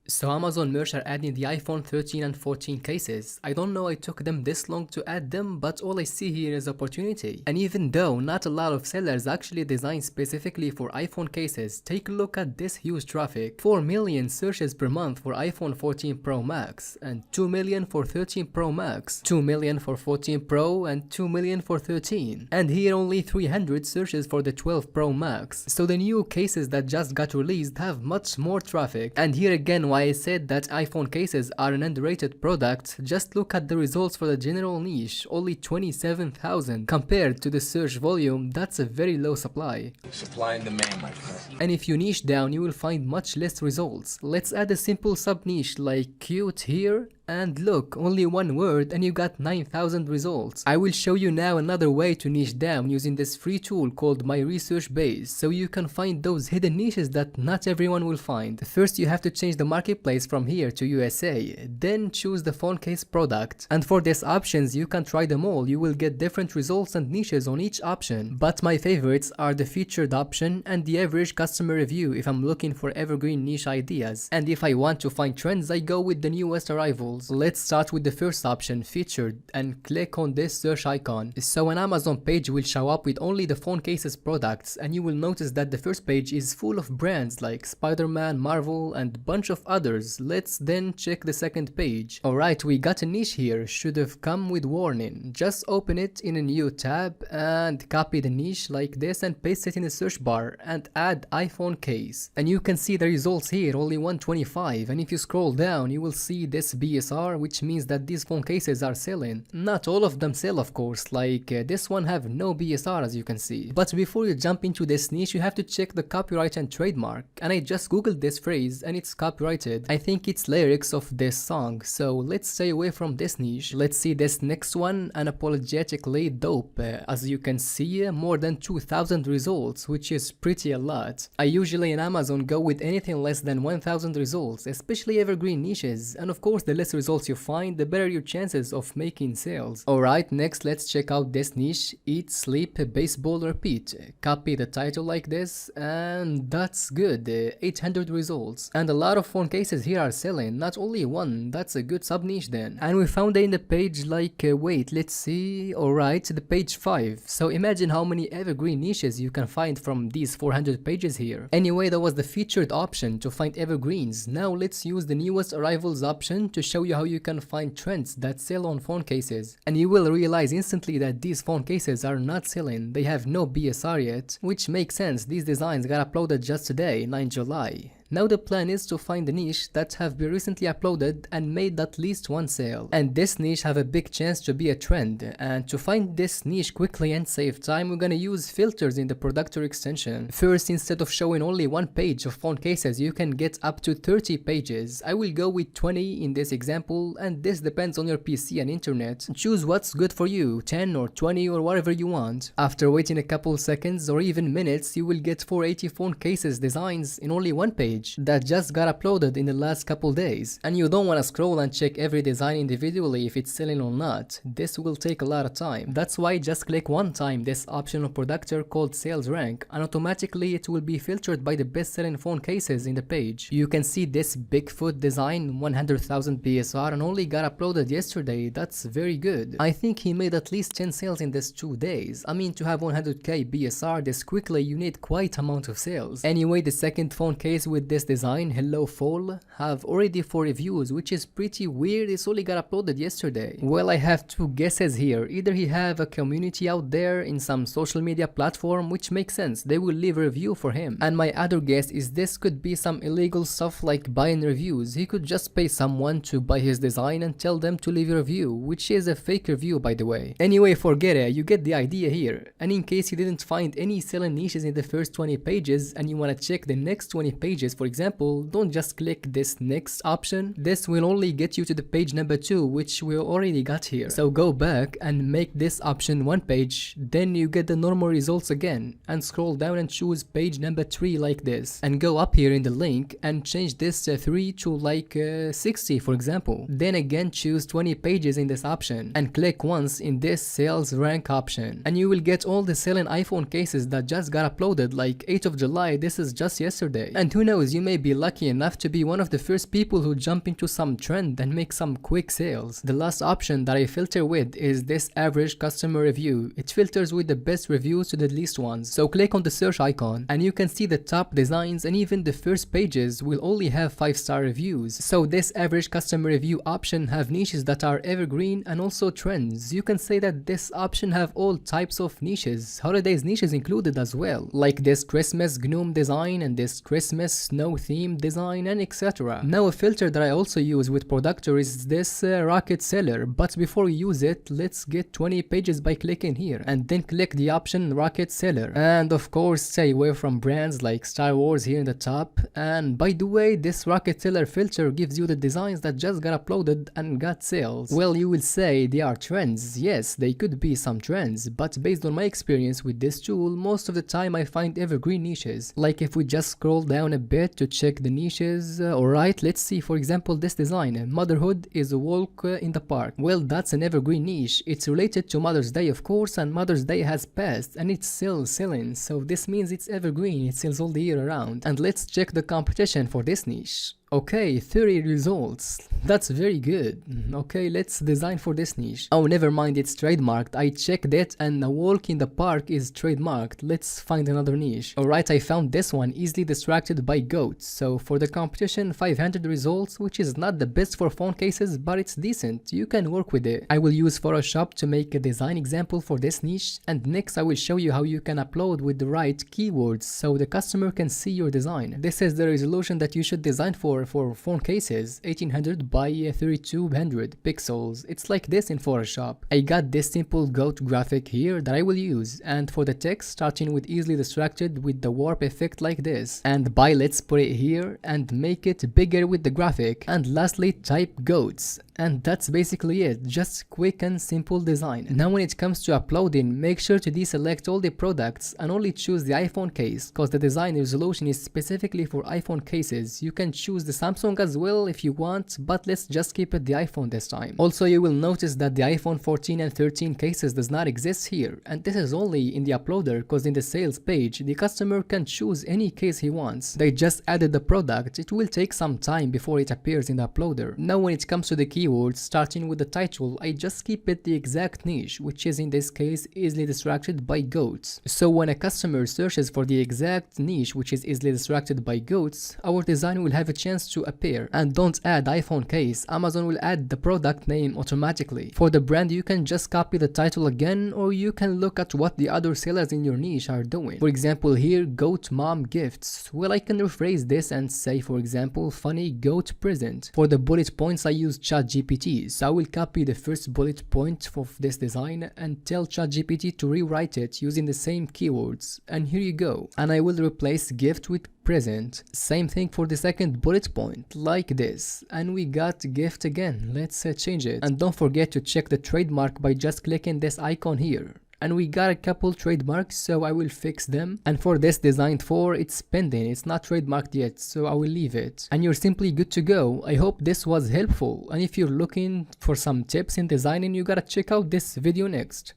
So Amazon merch are adding the iPhone 13 and 14 cases. I don't know I took them this long to add them, but all I see here is opportunity. And even though not a lot of sellers actually design specifically for iPhone cases, take a look at this huge traffic. 4 million searches per month for iPhone 14 Pro Max, and 2 million for 13 Pro Max, 2 million for 14 Pro, and 2 million for 13. And here only 300 searches for the 12 Pro Max. So the new cases that just got released have much more traffic. And here again, why I said that iPhone cases are an underrated product, just look at the results for the general niche, only 27,000. Compared to the search volume, that's a very low supply. Supply and demand, my friend. And if you niche down, you will find much less results. Let's add a simple sub-niche like cute here. And look, only one word and you got 9,000 results. I will show you now another way to niche down using this free tool called My Research Base, so you can find those hidden niches that not everyone will find. First you have to change the marketplace from here to USA, then choose the phone case product. And for these options you can try them all, you will get different results and niches on each option. But my favorites are the featured option and the average customer review if I'm looking for evergreen niche ideas. And if I want to find trends, I go with the newest arrivals. Let's start with the first option, featured, and click on this search icon. So an Amazon page will show up with only the phone cases products, and you will notice that the first page is full of brands like Spider-Man, Marvel, and bunch of others. Let's then check the second page. Alright, we got a niche here, should have come with warning. Just open it in a new tab and copy the niche like this and paste it in the search bar and add iPhone case. And you can see the results here, only 125, and if you scroll down you will see this BSR, which means that these phone cases are selling. Not all of them sell, of course, like this one have no BSR as you can see. But before you jump into this niche, you have to check the copyright and trademark, and I just googled this phrase and it's copyrighted. I think it's lyrics of this song, so let's stay away from this niche. Let's see this next one, unapologetically dope. As you can see, more than 2,000 results, which is pretty a lot. I usually in Amazon go with anything less than 1,000 results, especially evergreen niches, and of course the less results you find, the better your chances of making sales. Alright, next let's check out this niche, eat, sleep, baseball, repeat. Copy the title like this, and that's good, 800 results. And a lot of phone cases here are selling, not only one, that's a good sub niche then. And we found it in the page like, wait, let's see, alright, the page 5. So imagine how many evergreen niches you can find from these 400 pages here. Anyway, that was the featured option to find evergreens. Now let's use the newest arrivals option to show you how you can find trends that sell on phone cases. And you will realize instantly that these phone cases are not selling, they have no BSR yet, which makes sense, these designs got uploaded just today, 9 July. Now the plan is to find a niche that have been recently uploaded and made at least one sale. And this niche have a big chance to be a trend. And to find this niche quickly and save time, we're gonna use filters in the product extension. First, instead of showing only one page of phone cases, you can get up to 30 pages. I will go with 20 in this example, and this depends on your PC and internet. Choose what's good for you, 10 or 20 or whatever you want. After waiting a couple seconds or even minutes, you will get 480 phone cases designs in only one page that just got uploaded in the last couple days. And you don't want to scroll and check every design individually if it's selling or not. This will take a lot of time. That's why just click one time this optional productor called sales rank, and automatically it will be filtered by the best selling phone cases in the page. You can see this Bigfoot design, 100,000 BSR, and only got uploaded yesterday. That's very good. I think he made at least 10 sales in this 2 days. I mean, to have 100k BSR this quickly, you need quite amount of sales. Anyway, the second phone case with this design, Hello Fall, have already 4 reviews, which is pretty weird. It's only got uploaded yesterday. Well, I have 2 guesses here. Either he have a community out there in some social media platform, which makes sense, they will leave a review for him. And my other guess is this could be some illegal stuff like buying reviews. He could just pay someone to buy his design and tell them to leave a review, which is a fake review by the way. Anyway, forget it, you get the idea here. And in case you didn't find any selling niches in the first 20 pages and you want to check the next 20 pages, for example, don't just click this next option. This will only get you to the page number 2, which we already got here. So go back and make this option one page, then you get the normal results again, and scroll down and choose page number 3 like this, and go up here in the link and change this 3 to like 60 for example. Then again choose 20 pages in this option and click once in this sales rank option, and you will get all the selling iPhone cases that just got uploaded like 8th of July. This is just yesterday, and who knows, knows, you may be lucky enough to be one of the first people who jump into some trend and make some quick sales. The last option that I filter with is this average customer review. It filters with the best reviews to the least ones. So click on the search icon and you can see the top designs, and even the first pages will only have 5-star reviews. So this average customer review option have niches that are evergreen and also trends. You can say that this option have all types of niches, holidays niches included as well, like this Christmas gnome design and this Christmas snow theme design and etc. Now a filter that I also use with Productor is this rocket seller, but before you use it, let's get 20 pages by clicking here and then click the option rocket seller. And of course stay away from brands like Star Wars here in the top. And by the way, this rocket seller filter gives you the designs that just got uploaded and got sales. Well, you will say they are trends. Yes, they could be some trends, but based on my experience with this tool, most of the time I find evergreen niches. Like if we just scroll down a bit to check the niches, alright, let's see for example this design, motherhood is a walk in the park. Well, that's an evergreen niche. It's related to Mother's Day of course, and Mother's Day has passed and it's still selling, so this means it's evergreen, it sells all the year around. And let's check the competition for this niche. Okay, 30 results. That's very good. Okay, let's design for this niche. Oh, never mind, it's trademarked. I checked it and a walk in the park is trademarked. Let's find another niche. Alright, I found this one, easily distracted by goats. So for the competition, 500 results, which is not the best for phone cases, but it's decent. You can work with it. I will use Photoshop to make a design example for this niche, and next I will show you how you can upload with the right keywords so the customer can see your design. This is the resolution that you should design for phone cases, 1800 by 3200 pixels. It's like this in Photoshop. I got this simple goat graphic here that I will use, and for the text, starting with easily distracted with the warp effect like this, and by let's put it here and make it bigger with the graphic, and lastly type goats. And that's basically it, just quick and simple design. Now when it comes to uploading, make sure to deselect all the products and only choose the iPhone case, cause the design resolution is specifically for iPhone cases. You can choose the Samsung as well if you want, but let's just keep it the iPhone this time. Also, you will notice that the iPhone 14 and 13 cases does not exist here, and this is only in the uploader, cause in the sales page the customer can choose any case he wants. They just added the product. It will take some time before it appears in the uploader. Now when it comes to the keywords, starting with the title, I just keep it the exact niche, which is in this case easily distracted by goats. So when a customer searches for the exact niche, which is easily distracted by goats, our design will have a chance to appear. And don't add iPhone case, Amazon will add the product name automatically. For the brand, you can just copy the title again, or you can look at what the other sellers in your niche are doing. For example here, goat mom gifts. Well, I can rephrase this and say for example funny goat present. For the bullet points I use ChatGPT, so I will copy the first bullet point of this design and tell ChatGPT to rewrite it using the same keywords, and here you go. And I will replace gift with present. Same thing for the second bullet point, like this, and we got gift again. Let's change it, and don't forget to check the trademark by just clicking this icon here. And we got a couple trademarks, so I will fix them. And for this designed for, it's pending, it's not trademarked yet, so I will leave it. And you're simply good to go. I hope this was helpful, and if you're looking for some tips in designing, you gotta check out this video next.